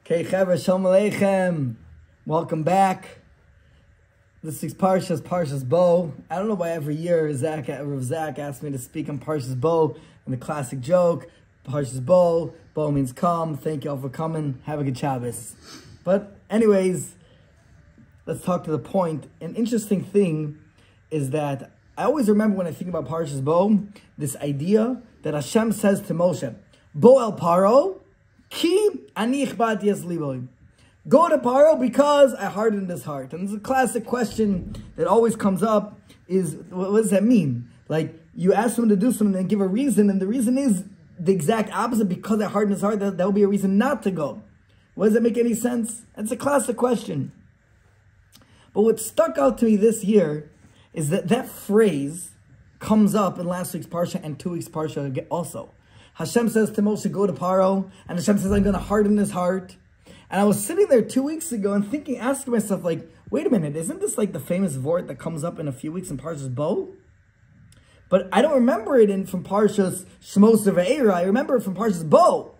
Okay, Chaver, Shalom Aleichem. Welcome back. This week's Parsha is Parshas Bo. I don't know why every year Rav Zach asked me to speak on Parshas Bo, and the classic joke, Parshas Bo, Bo means come. Thank you all for coming. Have a good Shabbos. But anyways, let's talk to the point. An interesting thing is that I always remember when I think about Parshas Bo, this idea that Hashem says to Moshe, Bo el Paro, ki ani ichbati es liboy. Go to Paro because I hardened his heart. And it's a classic question that always comes up is, what does that mean? Like, you ask him to do something and give a reason, and the reason is the exact opposite, because I hardened his heart, that will be a reason not to go. Does that make any sense? It's a classic question. But what stuck out to me this year is that that phrase comes up in last week's Parsha and 2 weeks' Parsha also. Hashem says to Moshe, go to Paro, and Hashem says, I'm going to harden his heart. And I was sitting there 2 weeks ago and thinking, asking myself, like, wait a minute, isn't this like the famous vort that comes up in a few weeks in Parshas Bo? But I don't remember it from Parshas Shmos Ve'era. I remember it from Parshas Bo.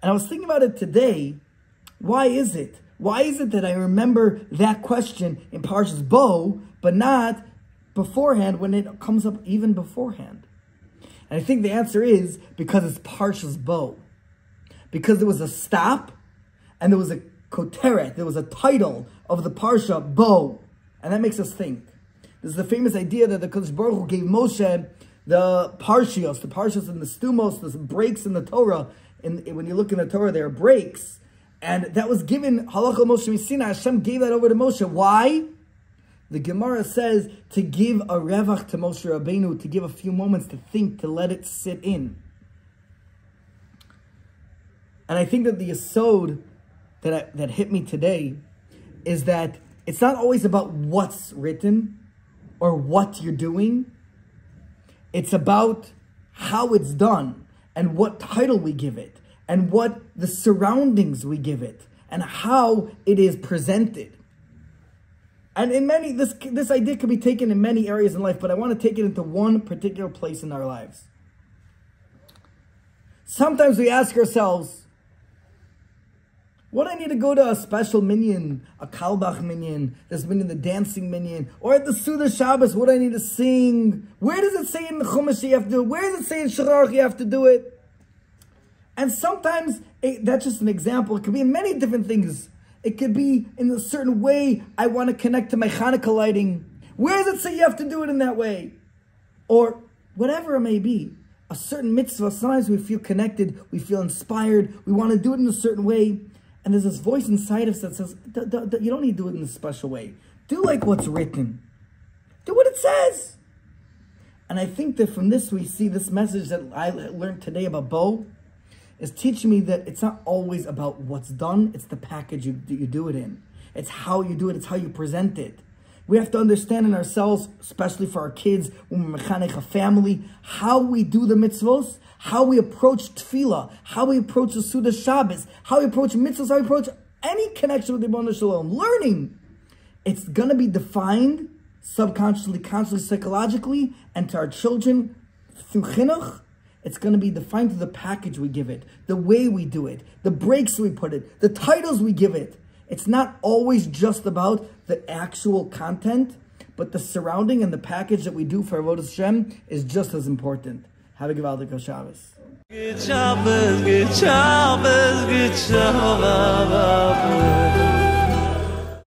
And I was thinking about it today. Why is it? Why is it that I remember that question in Parshas Bo, but not beforehand when it comes up even beforehand? And I think the answer is because it's Parshas Bo. Because there was a stop, and there was a koteret, there was a title of the Parsha, Bo. And that makes us think. This is the famous idea that the Kodesh Baruch Hu gave Moshe the Parshas and the Stumos, the breaks in the Torah. When you look in the Torah, there are breaks. And that was given, Halakha Moshe Misina, Hashem gave that over to Moshe. Why? The Gemara says to give a revach to Moshe Rabbeinu, to give a few moments to think, to let it sit in. And I think that the yesod that hit me today is that it's not always about what's written or what you're doing. It's about how it's done and what title we give it and what the surroundings we give it and how it is presented. And in many, this idea could be taken in many areas in life, but I want to take it into one particular place in our lives. Sometimes we ask ourselves, what I need to go to a special minyan, a Kalbach minyan, this minyan, the dancing minyan, or at the Suda Shabbos, what I need to sing? Where does it say in the Chumash you have to do it? Where does it say in Shirach you have to do it? And sometimes, that's just an example. It could be in many different things. It could be in a certain way, I want to connect to my Hanukkah lighting. Where does it say you have to do it in that way? Or whatever it may be. A certain mitzvah, sometimes we feel connected, we feel inspired, we want to do it in a certain way. And there's this voice inside us that says, you don't need to do it in a special way. Do like what's written. Do what it says. And I think that from this we see this message that I learned today about Bo is teaching me that it's not always about what's done, it's the package you do it in. It's how you do it, it's how you present it. We have to understand in ourselves, especially for our kids, when we're mechanech a family, how we do the mitzvos, how we approach tefillah, how we approach the Suda Shabbos, how we approach mitzvahs, how we approach any connection with the Ribono Shel Olam. Learning. It's going to be defined subconsciously, consciously, psychologically, and to our children through chinuch. It's going to be defined through the package we give it, the way we do it, the breaks we put it, the titles we give it. It's not always just about the actual content, but the surrounding and the package that we do for Avodas Hashem is just as important. Have a Gevaldik Shabbos. Good Shabbos, good Shabbos, good Shabbos.